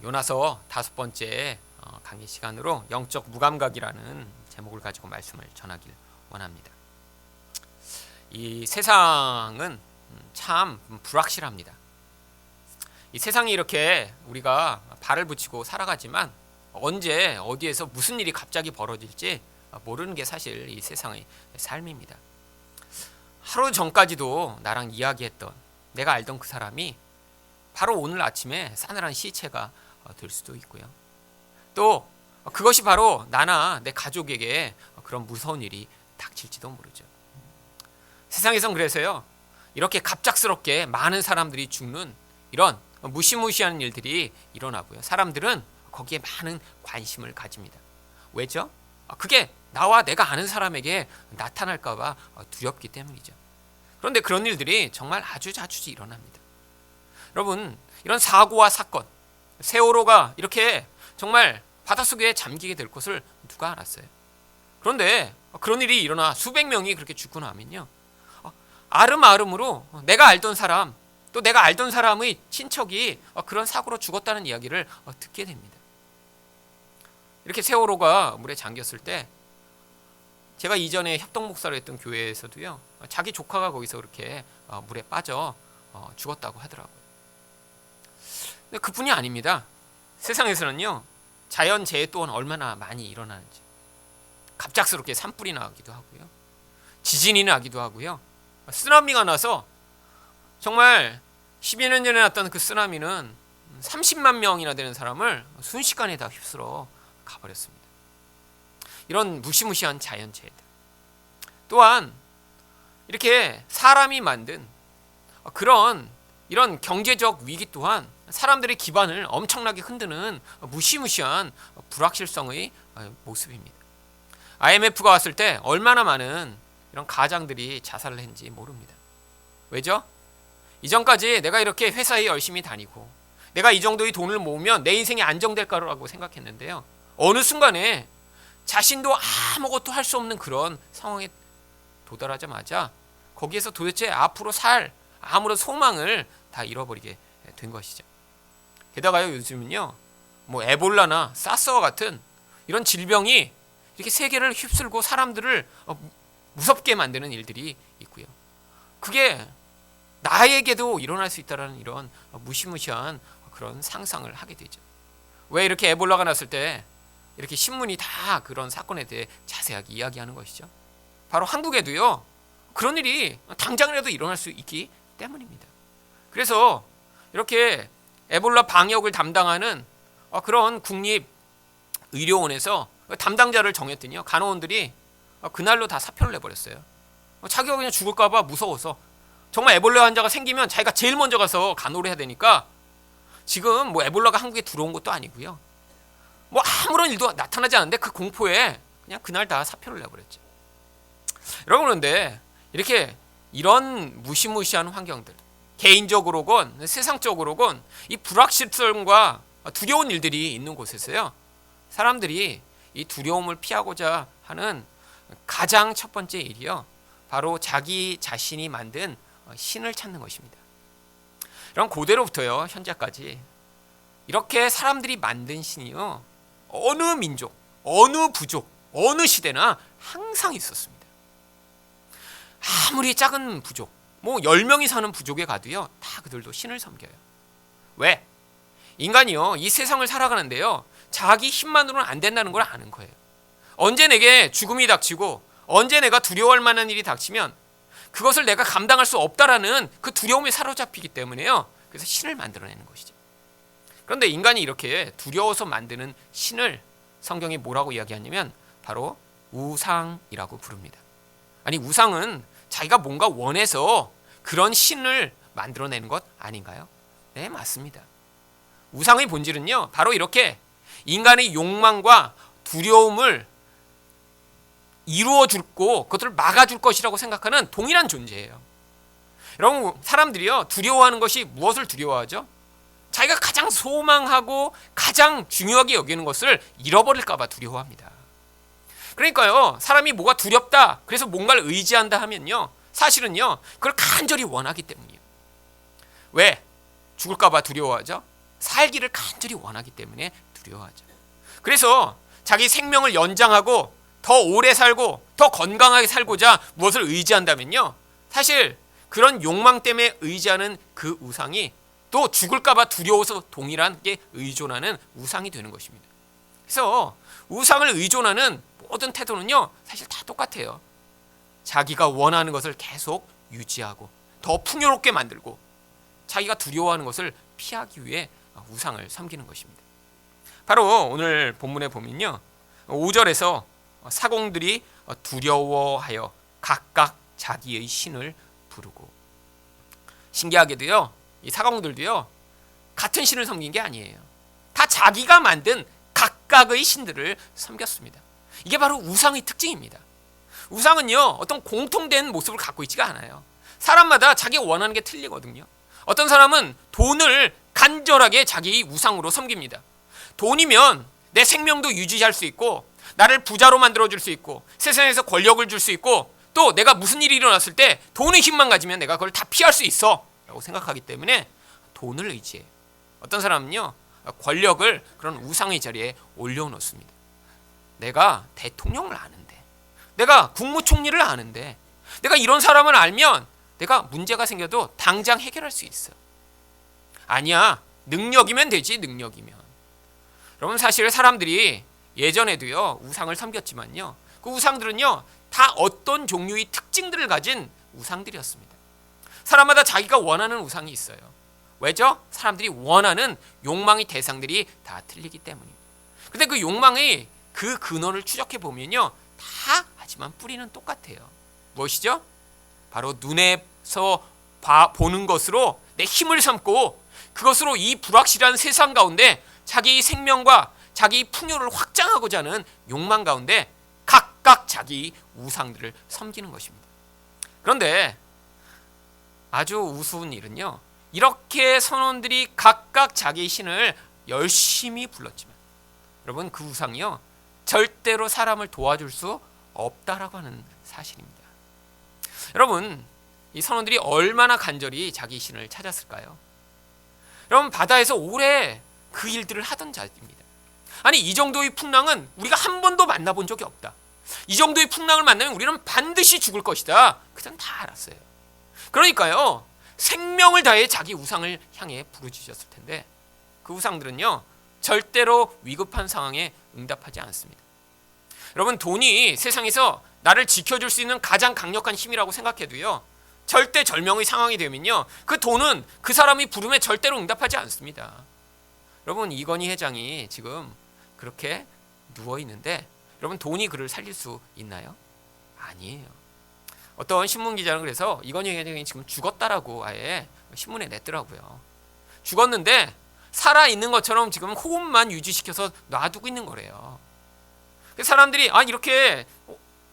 요나서 5번째 강의 시간으로 영적 무감각이라는 제목을 가지고 말씀을 전하길 원합니다. 이 세상은 참 불확실합니다. 이 세상이 이렇게 우리가 발을 붙이고 살아가지만 언제 어디에서 무슨 일이 갑자기 벌어질지 모르는 게 사실 이 세상의 삶입니다. 하루 전까지도 나랑 이야기했던 내가 알던 그 사람이 바로 오늘 아침에 싸늘한 시체가 될 수도 있고요. 또 그것이 바로 나나 내 가족에게 그런 무서운 일이 닥칠지도 모르죠. 세상에선 그래서요, 이렇게 갑작스럽게 많은 사람들이 죽는 이런 무시무시한 일들이 일어나고요. 사람들은 거기에 많은 관심을 가집니다. 왜죠? 그게 나와 내가 아는 사람에게 나타날까봐 두렵기 때문이죠. 그런데 그런 일들이 정말 아주 자주 일어납니다. 여러분, 이런 사고와 사건, 세월호가 이렇게 정말 바닷속에 잠기게 될 것을 누가 알았어요? 그런데 그런 일이 일어나 수백 명이 그렇게 죽고 나면요, 아름아름으로 내가 알던 사람, 또 내가 알던 사람의 친척이 그런 사고로 죽었다는 이야기를 듣게 됩니다. 이렇게 세월호가 물에 잠겼을 때 제가 이전에 협동 목사를 했던 교회에서도요, 자기 조카가 거기서 그렇게 물에 빠져 죽었다고 하더라고요. 근데 그뿐이 아닙니다. 세상에서는요, 자연재해 또한 얼마나 많이 일어나는지, 갑작스럽게 산불이 나기도 하고요, 지진이 나기도 하고요, 쓰나미가 나서 정말 12년 전에 났던 그 쓰나미는 30만 명이나 되는 사람을 순식간에 다 휩쓸어 가버렸습니다. 이런 무시무시한 자연재해들, 또한 이렇게 사람이 만든 이런 경제적 위기 또한 사람들의 기반을 엄청나게 흔드는 무시무시한 불확실성의 모습입니다. IMF가 왔을 때 얼마나 많은 이런 가장들이 자살을 했는지 모릅니다. 왜죠? 이전까지 내가 이렇게 회사에 열심히 다니고 내가 이 정도의 돈을 모으면 내 인생이 안정될 거라고 생각했는데요, 어느 순간에 자신도 아무것도 할 수 없는 그런 상황에 도달하자마자 거기에서 도대체 앞으로 살 아무런 소망을 다 잃어버리게 된 것이죠. 게다가요, 요즘은요, 뭐 에볼라나 사스와 같은 이런 질병이 이렇게 세계를 휩쓸고 사람들을 무섭게 만드는 일들이 있고요. 그게 나에게도 일어날 수 있다는 이런 무시무시한 그런 상상을 하게 되죠. 왜 이렇게 에볼라가 났을 때 이렇게 신문이 다 그런 사건에 대해 자세하게 이야기하는 것이죠. 바로 한국에도요, 그런 일이 당장이라도 일어날 수 있기 때문입니다. 그래서 이렇게 에볼라 방역을 담당하는 그런 국립의료원에서 담당자를 정했더니요, 간호원들이 그날로 다 사표를 내버렸어요. 자기가 그냥 죽을까봐 무서워서. 정말 에볼라 환자가 생기면 자기가 제일 먼저 가서 간호를 해야 되니까 지금 뭐 에볼라가 한국에 들어온 것도 아니고요, 뭐 아무런 일도 나타나지 않는데 그 공포에 그냥 그날 다 사표를 내버렸죠. 여러분, 그런데 이렇게 이런 무시무시한 환경들, 개인적으로건 세상적으로건 이 불확실성과 두려운 일들이 있는 곳에서요, 사람들이 이 두려움을 피하고자 하는 가장 첫 번째 일이요, 바로 자기 자신이 만든 신을 찾는 것입니다. 이런 고대로부터요 현재까지 이렇게 사람들이 만든 신이요, 어느 민족, 어느 부족, 어느 시대나 항상 있었습니다. 아무리 작은 부족, 뭐 10명이 사는 부족에 가도요, 다 그들도 신을 섬겨요. 왜? 인간이요, 이 세상을 살아가는데요, 자기 힘만으로는 안 된다는 걸 아는 거예요. 언제 내게 죽음이 닥치고 언제 내가 두려워할 만한 일이 닥치면 그것을 내가 감당할 수 없다라는 그 두려움에 사로잡히기 때문에요, 그래서 신을 만들어내는 것이죠. 그런데 인간이 이렇게 두려워서 만드는 신을 성경이 뭐라고 이야기하냐면 바로 우상이라고 부릅니다. 아니, 우상은 자기가 뭔가 원해서 그런 신을 만들어내는 것 아닌가요? 네, 맞습니다. 우상의 본질은요, 바로 이렇게 인간의 욕망과 두려움을 이루어주고 그것을 막아줄 것이라고 생각하는 동일한 존재예요. 여러분, 사람들이요, 두려워하는 것이 무엇을 두려워하죠? 자기가 가장 소망하고 가장 중요하게 여기는 것을 잃어버릴까 봐 두려워합니다. 그러니까요, 사람이 뭐가 두렵다, 그래서 뭔가를 의지한다 하면요, 사실은요, 그걸 간절히 원하기 때문이에요. 왜? 죽을까 봐 두려워하죠? 살기를 간절히 원하기 때문에 두려워하죠. 그래서 자기 생명을 연장하고 더 오래 살고 더 건강하게 살고자 무엇을 의지한다면요, 사실 그런 욕망 때문에 의지하는 그 우상이 또 죽을까봐 두려워서 동일한 게 의존하는 우상이 되는 것입니다. 그래서 우상을 의존하는 모든 태도는요, 사실 다 똑같아요. 자기가 원하는 것을 계속 유지하고 더 풍요롭게 만들고 자기가 두려워하는 것을 피하기 위해 우상을 섬기는 것입니다. 바로 오늘 본문에 보면요, 5절에서 사공들이 두려워하여 각각 자기의 신을 부르고, 신기하게도요, 이 사공들도요 같은 신을 섬긴 게 아니에요. 다 자기가 만든 각각의 신들을 섬겼습니다. 이게 바로 우상의 특징입니다. 우상은요, 어떤 공통된 모습을 갖고 있지가 않아요. 사람마다 자기가 원하는 게 틀리거든요. 어떤 사람은 돈을 간절하게 자기 우상으로 섬깁니다. 돈이면 내 생명도 유지할 수 있고, 나를 부자로 만들어줄 수 있고, 세상에서 권력을 줄 수 있고, 또 내가 무슨 일이 일어났을 때 돈의 힘만 가지면 내가 그걸 다 피할 수 있어 라고 생각하기 때문에 돈을 의지해요. 어떤 사람은요, 권력을 그런 우상의 자리에 올려놓습니다. 내가 대통령을 아는데, 내가 국무총리를 아는데, 내가 이런 사람을 알면 내가 문제가 생겨도 당장 해결할 수 있어. 아니야, 능력이면 되지, 능력이면. 여러분, 사실 사람들이 예전에도요 우상을 섬겼지만요, 그 우상들은요 다 어떤 종류의 특징들을 가진 우상들이었습니다. 사람마다 자기가 원하는 우상이 있어요. 왜죠? 사람들이 원하는 욕망의 대상들이 다 틀리기 때문입니다. 근데 그 욕망의 그 근원을 추적해 보면요, 다 하지만 뿌리는 똑같아요. 무엇이죠? 바로 눈에서 보는 것으로 내 힘을 삼고 그것으로 이 불확실한 세상 가운데 자기 생명과 자기 풍요를 확장하고자 하는 욕망 가운데 각각 자기 우상들을 섬기는 것입니다. 그런데 아주 우스운 일은요, 이렇게 선원들이 각각 자기 신을 열심히 불렀지만 여러분, 그 우상이요 절대로 사람을 도와줄 수 없다라고 하는 사실입니다. 여러분, 이 선원들이 얼마나 간절히 자기 신을 찾았을까요? 여러분, 바다에서 오래 그 일들을 하던 자입니다. 아니, 이 정도의 풍랑은 우리가 한 번도 만나본 적이 없다. 이 정도의 풍랑을 만나면 우리는 반드시 죽을 것이다. 그들은 다 알았어요. 그러니까요, 생명을 다해 자기 우상을 향해 부르짖었을 텐데 그 우상들은요 절대로 위급한 상황에 응답하지 않습니다. 여러분, 돈이 세상에서 나를 지켜줄 수 있는 가장 강력한 힘이라고 생각해도요, 절대 절명의 상황이 되면요, 그 돈은 그 사람이 부름에 절대로 응답하지 않습니다. 여러분, 이건희 회장이 지금 그렇게 누워 있는데 여러분, 돈이 그를 살릴 수 있나요? 아니에요. 어떤 신문 기자는 그래서 이건희 회장이 지금 죽었다라고 아예 신문에 냈더라고요. 죽었는데 살아 있는 것처럼 지금 호흡만 유지시켜서 놔두고 있는 거래요. 사람들이 이렇게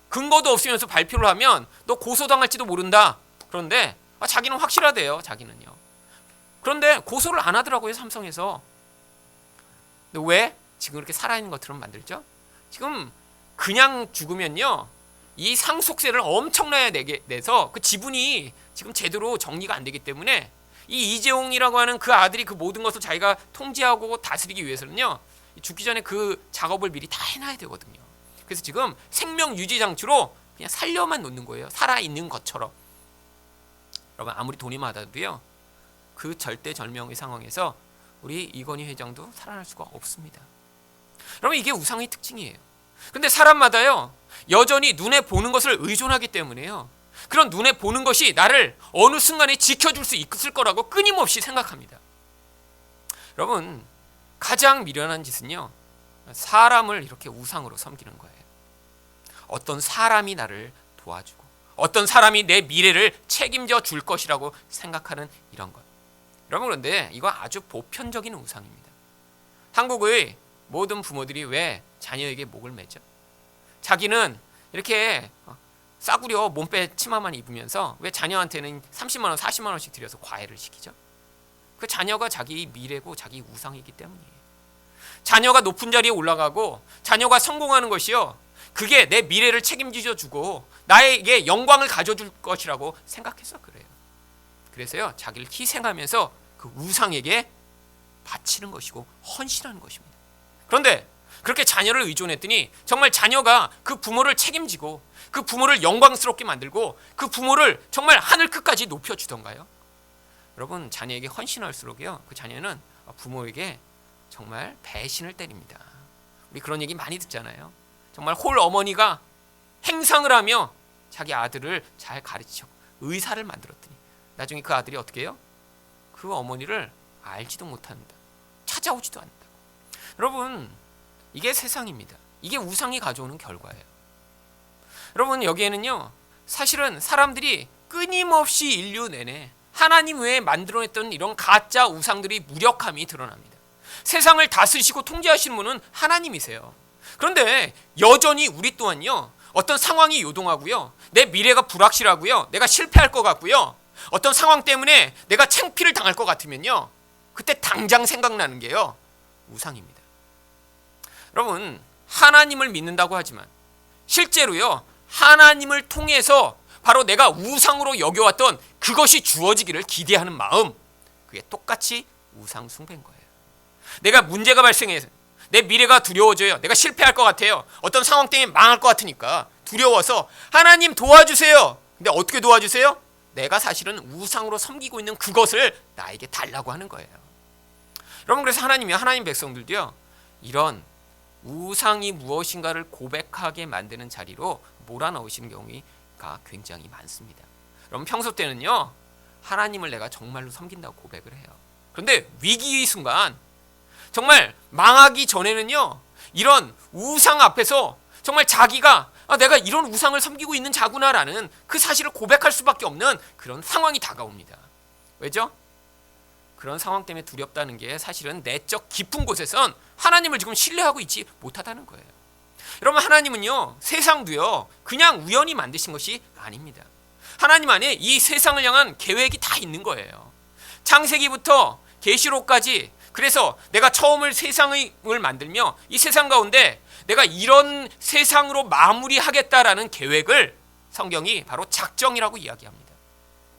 근거도 없으면서 발표를 하면 너 고소당할지도 모른다. 그런데 자기는 확실하대요. 자기는요. 그런데 고소를 안 하더라고요, 삼성에서. 근데 왜 지금 그렇게 살아있는 것처럼 만들죠? 지금 그냥 죽으면요, 이 상속세를 엄청나게 내서 그 지분이 지금 제대로 정리가 안 되기 때문에 이 이재용이라고 하는 그 아들이 그 모든 것을 자기가 통제하고 다스리기 위해서는요, 죽기 전에 그 작업을 미리 다 해놔야 되거든요. 그래서 지금 생명 유지 장치로 그냥 살려만 놓는 거예요. 살아있는 것처럼. 여러분, 아무리 돈이 많아도요, 그 절대절명의 상황에서 우리 이건희 회장도 살아날 수가 없습니다. 여러분, 이게 우상의 특징이에요. 근데 사람마다요 여전히 눈에 보는 것을 의존하기 때문에요, 그런 눈에 보는 것이 나를 어느 순간에 지켜줄 수 있을 거라고 끊임없이 생각합니다. 여러분, 가장 미련한 짓은요, 사람을 이렇게 우상으로 섬기는 거예요. 어떤 사람이 나를 도와주고 어떤 사람이 내 미래를 책임져 줄 것이라고 생각하는 이런 것. 여러분, 그런데 이거 아주 보편적인 우상입니다. 한국의 모든 부모들이 왜 자녀에게 목을 매죠? 자기는 이렇게 싸구려 몸빼 치마만 입으면서 왜 자녀한테는 30만 원, 40만 원씩 들여서 과외를 시키죠? 그 자녀가 자기 미래고 자기 우상이기 때문이에요. 자녀가 높은 자리에 올라가고 자녀가 성공하는 것이요, 그게 내 미래를 책임져 주고 나에게 영광을 가져줄 것이라고 생각해서 그래요. 그래서요, 자기를 희생하면서 그 우상에게 바치는 것이고 헌신하는 것입니다. 그런데 그렇게 자녀를 의존했더니 정말 자녀가 그 부모를 책임지고 그 부모를 영광스럽게 만들고 그 부모를 정말 하늘 끝까지 높여주던가요? 여러분, 자녀에게 헌신할수록요, 그 자녀는 부모에게 정말 배신을 때립니다. 우리 그런 얘기 많이 듣잖아요. 정말 홀 어머니가 행상을 하며 자기 아들을 잘 가르치고 의사를 만들었더니 나중에 그 아들이 어떻게 해요? 그 어머니를 알지도 못한다. 찾아오지도 않는다. 여러분, 이게 세상입니다. 이게 우상이 가져오는 결과예요. 여러분, 여기에는요, 사실은 사람들이 끊임없이 인류 내내 하나님 외에 만들어냈던 이런 가짜 우상들이 무력함이 드러납니다. 세상을 다스리시고 통제하시는 분은 하나님이세요. 그런데 여전히 우리 또한요, 어떤 상황이 요동하고요, 내 미래가 불확실하고요, 내가 실패할 것 같고요, 어떤 상황 때문에 내가 창피를 당할 것 같으면요, 그때 당장 생각나는 게요, 우상입니다. 여러분, 하나님을 믿는다고 하지만 실제로요, 하나님을 통해서 바로 내가 우상으로 여겨왔던 그것이 주어지기를 기대하는 마음, 그게 똑같이 우상 숭배인 거예요. 내가 문제가 발생해서 내 미래가 두려워져요. 내가 실패할 것 같아요. 어떤 상황 때문에 망할 것 같으니까 두려워서 하나님 도와주세요. 근데 어떻게 도와주세요? 내가 사실은 우상으로 섬기고 있는 그것을 나에게 달라고 하는 거예요. 여러분, 그래서 하나님 백성들도요, 이런 우상이 무엇인가를 고백하게 만드는 자리로 몰아넣으시는 경우가 굉장히 많습니다. 여러분, 평소 때는요, 하나님을 내가 정말로 섬긴다고 고백을 해요. 그런데 위기의 순간, 정말 망하기 전에는요, 이런 우상 앞에서 정말 자기가 내가 이런 우상을 섬기고 있는 자구나라는 그 사실을 고백할 수밖에 없는 그런 상황이 다가옵니다. 왜죠? 그런 상황 때문에 두렵다는 게 사실은 내적 깊은 곳에선 하나님을 지금 신뢰하고 있지 못하다는 거예요. 여러분, 하나님은요, 세상도요, 그냥 우연히 만드신 것이 아닙니다. 하나님 안에 이 세상을 향한 계획이 다 있는 거예요. 창세기부터 계시록까지, 그래서 내가 처음을 세상을 만들며 이 세상 가운데 내가 이런 세상으로 마무리하겠다라는 계획을 성경이 바로 작정이라고 이야기합니다.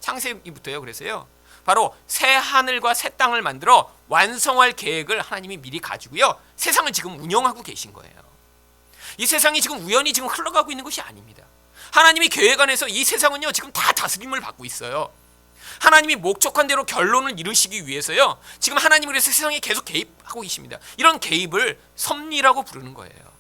창세기부터요. 그래서요, 바로 새 하늘과 새 땅을 만들어 완성할 계획을 하나님이 미리 가지고요, 세상을 지금 운영하고 계신 거예요. 이 세상이 지금 우연히 지금 흘러가고 있는 것이 아닙니다. 하나님이 계획 안에서 이 세상은요, 지금 다 다스림을 받고 있어요. 하나님이 목적한 대로 결론을 이루시기 위해서요, 지금 하나님이 그래서 세상에 계속 개입하고 계십니다. 이런 개입을 섭리라고 부르는 거예요.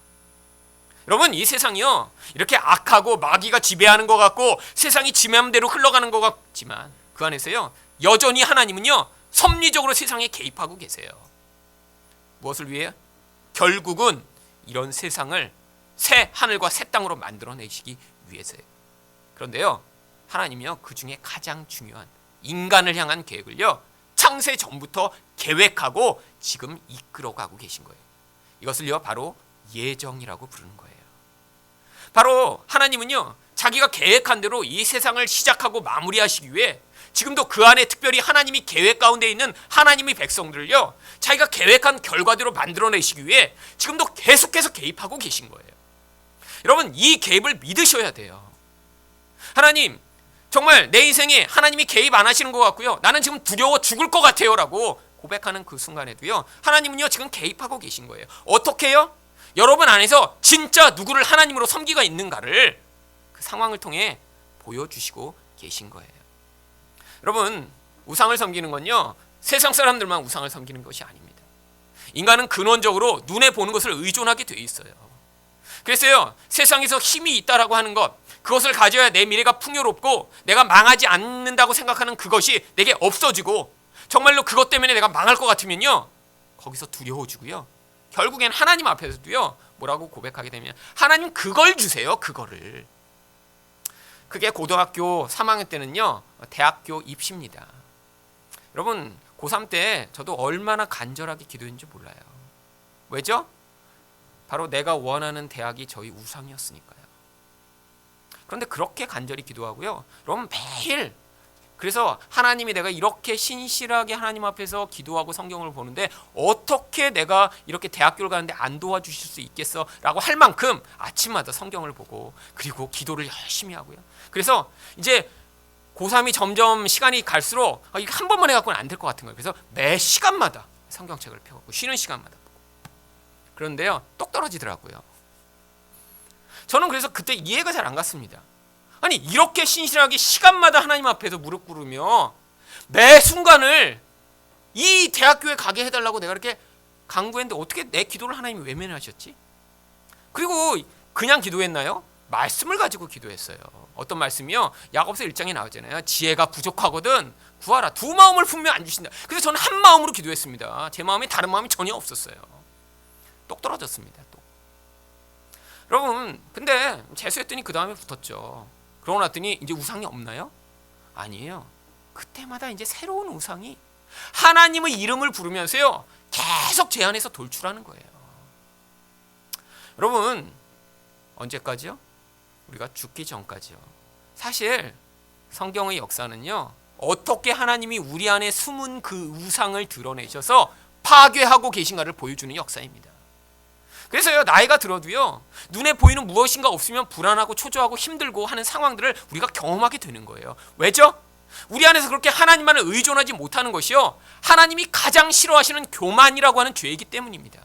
여러분, 이 세상이요, 이렇게 악하고 마귀가 지배하는 것 같고 세상이 지 맘대로 흘러가는 것 같지만 그 안에서요, 여전히 하나님은요, 섭리적으로 세상에 개입하고 계세요. 무엇을 위해? 결국은 이런 세상을 새 하늘과 새 땅으로 만들어내시기 위해서요. 그런데요, 하나님이요, 그 중에 가장 중요한 인간을 향한 계획을요, 창세 전부터 계획하고 지금 이끌어가고 계신 거예요. 이것을요, 바로 예정이라고 부르는 거예요. 바로 하나님은요, 자기가 계획한 대로 이 세상을 시작하고 마무리하시기 위해 지금도 그 안에 특별히 하나님이 계획 가운데 있는 하나님의 백성들을요, 자기가 계획한 결과대로 만들어내시기 위해 지금도 계속해서 개입하고 계신 거예요. 여러분, 이 개입을 믿으셔야 돼요. 하나님, 정말 내 인생에 하나님이 개입 안 하시는 것 같고요, 나는 지금 두려워 죽을 것 같아요 라고 고백하는 그 순간에도요, 하나님은요, 지금 개입하고 계신 거예요. 어떻게 해요? 여러분 안에서 진짜 누구를 하나님으로 섬기가 있는가를 그 상황을 통해 보여주시고 계신 거예요. 여러분, 우상을 섬기는 건요, 세상 사람들만 우상을 섬기는 것이 아닙니다. 인간은 근원적으로 눈에 보는 것을 의존하게 돼 있어요. 그래서요, 세상에서 힘이 있다라고 하는 것, 그것을 가져야 내 미래가 풍요롭고 내가 망하지 않는다고 생각하는 그것이 내게 없어지고, 정말로 그것 때문에 내가 망할 것 같으면요, 거기서 두려워지고요, 결국엔 하나님 앞에서도요, 뭐라고 고백하게 되면 하나님 그걸 주세요, 그거를. 그게 고등학교 3학년 때는요, 대학교 입시입니다. 여러분, 고3 때 저도 얼마나 간절하게 기도했는지 몰라요. 왜죠? 바로 내가 원하는 대학이 저희 우상이었으니까요. 그런데 그렇게 간절히 기도하고요, 여러분, 매일, 그래서 하나님이 내가 이렇게 신실하게 하나님 앞에서 기도하고 성경을 보는데 어떻게 내가 이렇게 대학교를 가는데 안 도와주실 수 있겠어? 라고 할 만큼 아침마다 성경을 보고, 그리고 기도를 열심히 하고요. 그래서 이제 고3이 점점 시간이 갈수록 이거 한 번만 해갖고는 안 될 것 같은 거예요. 그래서 매 시간마다 성경책을 펴고 쉬는 시간마다 보고. 그런데요, 똑 떨어지더라고요. 저는 그래서 그때 이해가 잘 안 갔습니다. 아니, 이렇게 신실하게 시간마다 하나님 앞에서 무릎 꿇으며 매 순간을 이 대학교에 가게 해달라고 내가 이렇게 강구했는데 어떻게 내 기도를 하나님이 외면하셨지? 그리고 그냥 기도했나요? 말씀을 가지고 기도했어요. 어떤 말씀이요? 야고보서 1장에 나오잖아요. 지혜가 부족하거든 구하라. 두 마음을 품으면 안 주신다. 그래서 저는 한 마음으로 기도했습니다. 제 마음에 다른 마음이 전혀 없었어요. 똑 떨어졌습니다. 또. 여러분, 근데 재수했더니 그 다음에 붙었죠. 그러고 났더니 이제 우상이 없나요? 아니에요. 그때마다 이제 새로운 우상이 하나님의 이름을 부르면서요 계속 제 안에서 돌출하는 거예요. 여러분, 언제까지요? 우리가 죽기 전까지요. 사실 성경의 역사는요, 어떻게 하나님이 우리 안에 숨은 그 우상을 드러내셔서 파괴하고 계신가를 보여주는 역사입니다. 그래서요, 나이가 들어도요, 눈에 보이는 무엇인가 없으면 불안하고 초조하고 힘들고 하는 상황들을 우리가 경험하게 되는 거예요. 왜죠? 우리 안에서 그렇게 하나님만을 의존하지 못하는 것이요, 하나님이 가장 싫어하시는 교만이라고 하는 죄이기 때문입니다.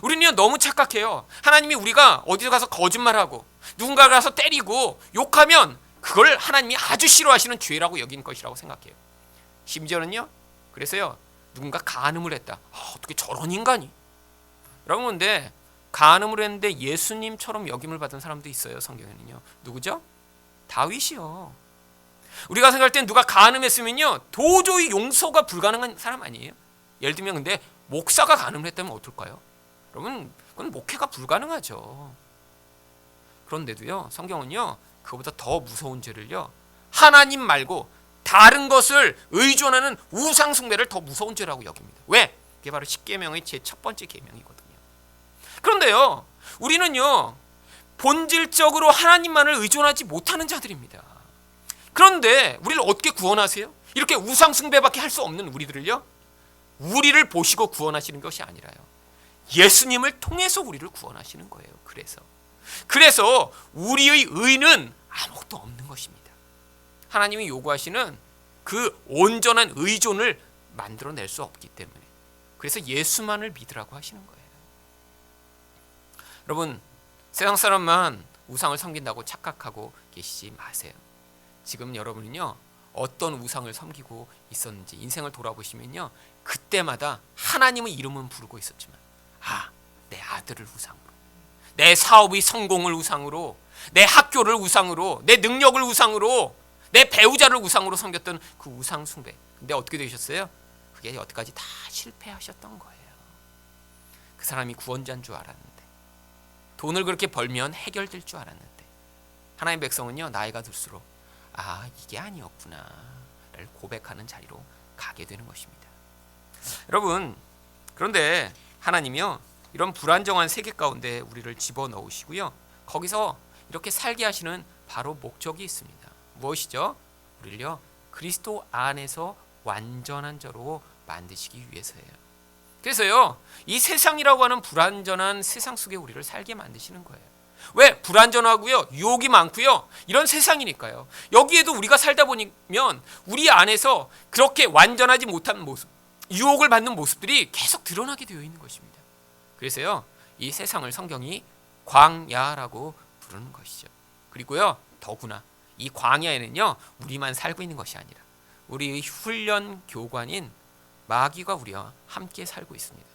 우리는요, 너무 착각해요. 하나님이 우리가 어디 가서 거짓말하고 누군가 가서 때리고 욕하면 그걸 하나님이 아주 싫어하시는 죄라고 여긴 것이라고 생각해요. 심지어는요, 그래서요, 누군가 간음을 했다. 어떻게 저런 인간이? 여러분, 근데 간음을 했는데 예수님처럼 여김을 받은 사람도 있어요. 성경에는요. 누구죠? 다윗이요. 우리가 생각할 땐 누가 간음했으면요, 도저히 용서가 불가능한 사람 아니에요? 예를 들면 근데 목사가 간음을 했다면 어떨까요? 여러분, 그건 목회가 불가능하죠. 그런데도요, 성경은요, 그거보다 더 무서운 죄를요, 하나님 말고 다른 것을 의존하는 우상 숭배를 더 무서운 죄라고 여깁니다. 왜? 그게 바로 십계명의 제 첫 번째 계명이거든요. 그런데요, 우리는요, 본질적으로 하나님만을 의존하지 못하는 자들입니다. 그런데 우리를 어떻게 구원하세요? 이렇게 우상 숭배밖에 할 수 없는 우리들을요, 우리를 보시고 구원하시는 것이 아니라요, 예수님을 통해서 우리를 구원하시는 거예요. 그래서 우리의 의는 아무것도 없는 것입니다. 하나님이 요구하시는 그 온전한 의존을 만들어낼 수 없기 때문에, 그래서 예수만을 믿으라고 하시는 거예요. 여러분, 세상 사람만 우상을 섬긴다고 착각하고 계시지 마세요. 지금 여러분은요, 어떤 우상을 섬기고 있었는지 인생을 돌아보시면요, 그때마다 하나님의 이름은 부르고 있었지만, 내 아들을 우상으로, 내 사업의 성공을 우상으로, 내 학교를 우상으로, 내 능력을 우상으로, 내 배우자를 우상으로 섬겼던 그 우상 숭배. 근데 어떻게 되셨어요? 그게 여태까지 다 실패하셨던 거예요. 그 사람이 구원자인 줄 알았는데, 돈을 그렇게 벌면 해결될 줄 알았는데, 하나님의 백성은요, 나이가 들수록 이게 아니었구나 를 고백하는 자리로 가게 되는 것입니다. 여러분, 그런데 하나님이요, 이런 불안정한 세계 가운데 우리를 집어넣으시고요, 거기서 이렇게 살게 하시는 바로 목적이 있습니다. 무엇이죠? 우리를요, 그리스도 안에서 완전한 자로 만드시기 위해서예요. 그래서요, 이 세상이라고 하는 불안전한 세상 속에 우리를 살게 만드시는 거예요. 왜? 불안전하고요, 유혹이 많고요, 이런 세상이니까요. 여기에도 우리가 살다 보면 우리 안에서 그렇게 완전하지 못한 모습, 유혹을 받는 모습들이 계속 드러나게 되어 있는 것입니다. 그래서요, 이 세상을 성경이 광야라고 부르는 것이죠. 그리고요, 더구나 이 광야에는요, 우리만 살고 있는 것이 아니라 우리의 훈련 교관인 마귀가 우리와 함께 살고 있습니다.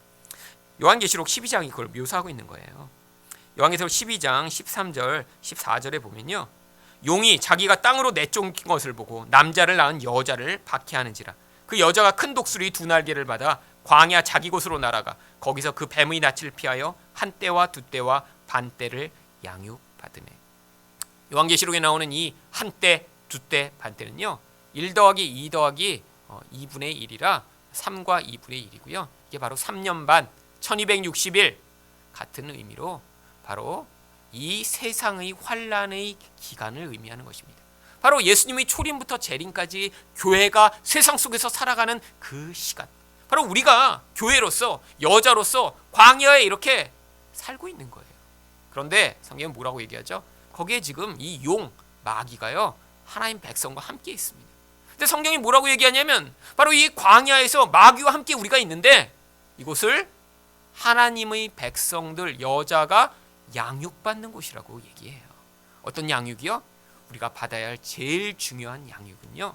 요한계시록 12장이 그걸 묘사하고 있는 거예요. 요한계시록 12장 13절 14절에 보면요, 용이 자기가 땅으로 내쫓긴 것을 보고 남자를 낳은 여자를 박해하는지라. 그 여자가 큰 독수리 두 날개를 받아 광야 자기 곳으로 날아가 거기서 그 뱀의 낯을 피하여 한 떼와 두 떼와 반 떼를 양육받으매. 요한계시록에 나오는 이 한 떼, 두 떼, 반 떼는요, 1 더하기 2 더하기 2분의 1이라 3과 2분의 1이고요. 이게 바로 3년 반, 1260일 같은 의미로 바로 이 세상의 환란의 기간을 의미하는 것입니다. 바로 예수님의 초림부터 재림까지 교회가 세상 속에서 살아가는 그 시간, 바로 우리가 교회로서, 여자로서 광야에 이렇게 살고 있는 거예요. 그런데 성경은 뭐라고 얘기하죠? 거기에 지금 이 용, 마귀가요, 하나님 백성과 함께 있습니다. 근데 성경이 뭐라고 얘기하냐면, 바로 이 광야에서 마귀와 함께 우리가 있는데 이곳을 하나님의 백성들, 여자가 양육받는 곳이라고 얘기해요. 어떤 양육이요? 우리가 받아야 할 제일 중요한 양육은요,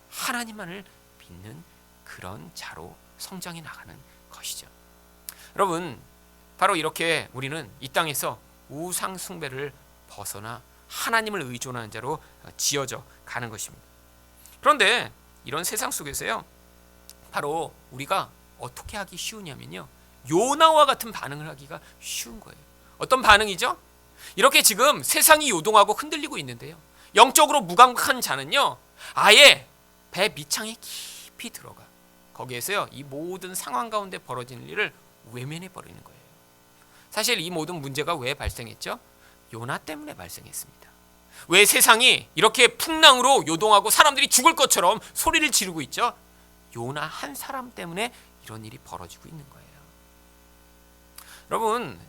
하나님만을 믿는 그런 자로 성장해 나가는 것이죠. 여러분, 바로 이렇게 우리는 이 땅에서 우상 숭배를 벗어나 하나님을 의존하는 자로 지어져 가는 것입니다. 그런데 이런 세상 속에서요, 바로 우리가 어떻게 하기 쉬우냐면요, 요나와 같은 반응을 하기가 쉬운 거예요. 어떤 반응이죠? 이렇게 지금 세상이 요동하고 흔들리고 있는데요, 영적으로 무감각한 자는요, 아예 배 밑창에 깊이 들어가 거기에서요, 이 모든 상황 가운데 벌어지는 일을 외면해 버리는 거예요. 사실 이 모든 문제가 왜 발생했죠? 요나 때문에 발생했습니다. 왜 세상이 이렇게 풍랑으로 요동하고 사람들이 죽을 것처럼 소리를 지르고 있죠? 요나 한 사람 때문에 이런 일이 벌어지고 있는 거예요. 여러분,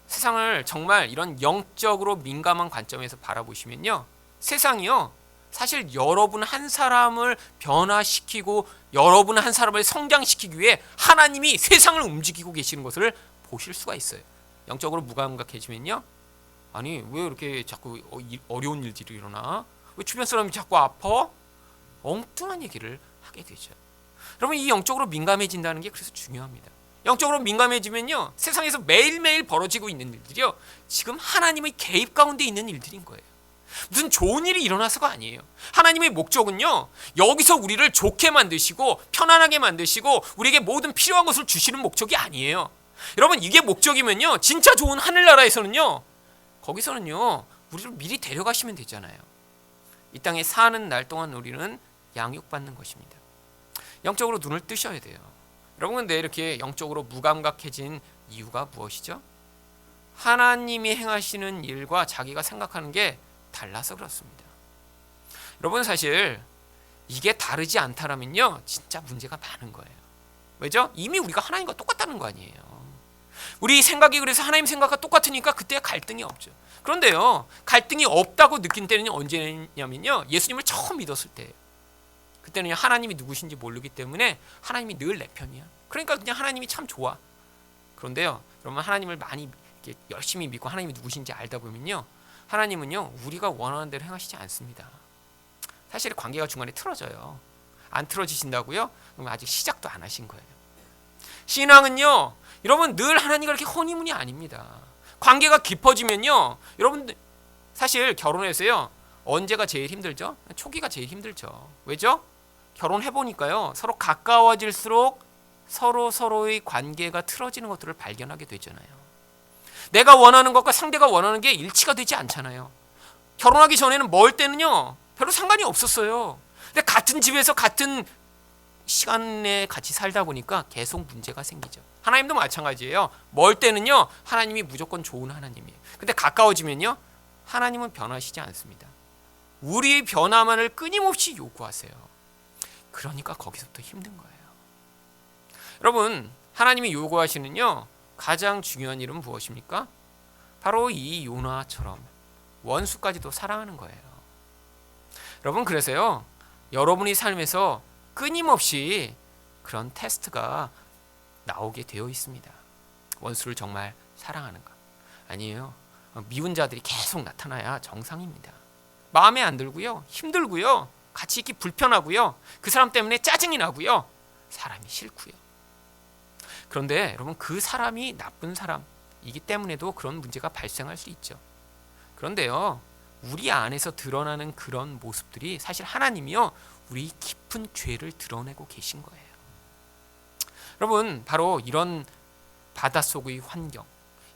세상을 정말 이런 영적으로 민감한 관점에서 바라보시면요, 세상이요, 사실 여러분 한 사람을 변화시키고 여러분 한 사람을 성장시키기 위해 하나님이 세상을 움직이고 계시는 것을 보실 수가 있어요. 영적으로 무감각해지면요, 아니 왜 이렇게 자꾸 어려운 일들이 일어나? 왜 주변 사람이 자꾸 아파? 엉뚱한 얘기를 하게 되죠. 여러분, 이 영적으로 민감해진다는 게 그래서 중요합니다. 영적으로 민감해지면요, 세상에서 매일매일 벌어지고 있는 일들이요, 지금 하나님의 개입 가운데 있는 일들인 거예요. 무슨 좋은 일이 일어나서가 아니에요. 하나님의 목적은요, 여기서 우리를 좋게 만드시고 편안하게 만드시고 우리에게 모든 필요한 것을 주시는 목적이 아니에요. 여러분, 이게 목적이면요, 진짜 좋은 하늘나라에서는요, 거기서는요, 우리를 미리 데려가시면 되잖아요. 이 땅에 사는 날 동안 우리는 양육받는 것입니다. 영적으로 눈을 뜨셔야 돼요. 여러분, 근데 이렇게 영적으로 무감각해진 이유가 무엇이죠? 하나님이 행하시는 일과 자기가 생각하는 게 달라서 그렇습니다. 여러분, 사실 이게 다르지 않다라면요, 진짜 문제가 많은 거예요. 왜죠? 이미 우리가 하나님과 똑같다는 거 아니에요. 우리 생각이 그래서 하나님 생각과 똑같으니까 그때 갈등이 없죠. 그런데요, 갈등이 없다고 느낀 때는 언제냐면요, 예수님을 처음 믿었을 때예요. 그때는 하나님이 누구신지 모르기 때문에 하나님이 늘 내 편이야. 그러니까 그냥 하나님이 참 좋아. 그런데요, 여러분, 하나님을 많이 이렇게 열심히 믿고 하나님이 누구신지 알다 보면요, 하나님은요, 우리가 원하는 대로 행하시지 않습니다. 사실 관계가 중간에 틀어져요. 안 틀어지신다고요? 그럼 아직 시작도 안 하신 거예요. 신앙은요, 여러분, 늘 하나님과 이렇게 허니문이 아닙니다. 관계가 깊어지면요, 여러분, 사실 결혼해서요, 언제가 제일 힘들죠? 초기가 제일 힘들죠. 왜죠? 결혼해보니까요, 서로 가까워질수록 서로의 관계가 틀어지는 것들을 발견하게 되잖아요. 내가 원하는 것과 상대가 원하는 게 일치가 되지 않잖아요. 결혼하기 전에는 멀 때는요, 별로 상관이 없었어요. 근데 같은 집에서 같은 시간에 같이 살다 보니까 계속 문제가 생기죠. 하나님도 마찬가지예요. 멀 때는요, 하나님이 무조건 좋은 하나님이에요. 근데 가까워지면요, 하나님은 변하시지 않습니다. 우리의 변화만을 끊임없이 요구하세요. 그러니까 거기서부터 힘든 거예요. 여러분, 하나님이 요구하시는요, 가장 중요한 일은 무엇입니까? 바로 이 요나처럼 원수까지도 사랑하는 거예요. 여러분, 그래서요, 여러분의 삶에서 끊임없이 그런 테스트가 나오게 되어 있습니다. 원수를 정말 사랑하는가? 아니에요. 미운 자들이 계속 나타나야 정상입니다. 마음에 안 들고요, 힘들고요, 같이 있기 불편하고요, 그 사람 때문에 짜증이 나고요, 사람이 싫고요. 그런데 여러분, 그 사람이 나쁜 사람이기 때문에도 그런 문제가 발생할 수 있죠. 그런데요, 우리 안에서 드러나는 그런 모습들이 사실 하나님이요, 우리 깊은 죄를 드러내고 계신 거예요. 여러분, 바로 이런 바닷속의 환경,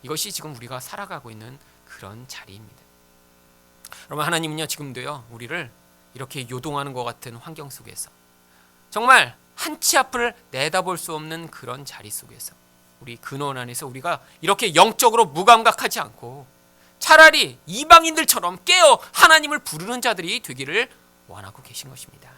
이것이 지금 우리가 살아가고 있는 그런 자리입니다. 여러분, 하나님은요, 지금도요, 우리를 이렇게 요동하는 것 같은 환경 속에서, 정말 한치 앞을 내다볼 수 없는 그런 자리 속에서, 우리 근원 안에서 우리가 이렇게 영적으로 무감각하지 않고 차라리 이방인들처럼 깨어 하나님을 부르는 자들이 되기를 원하고 계신 것입니다.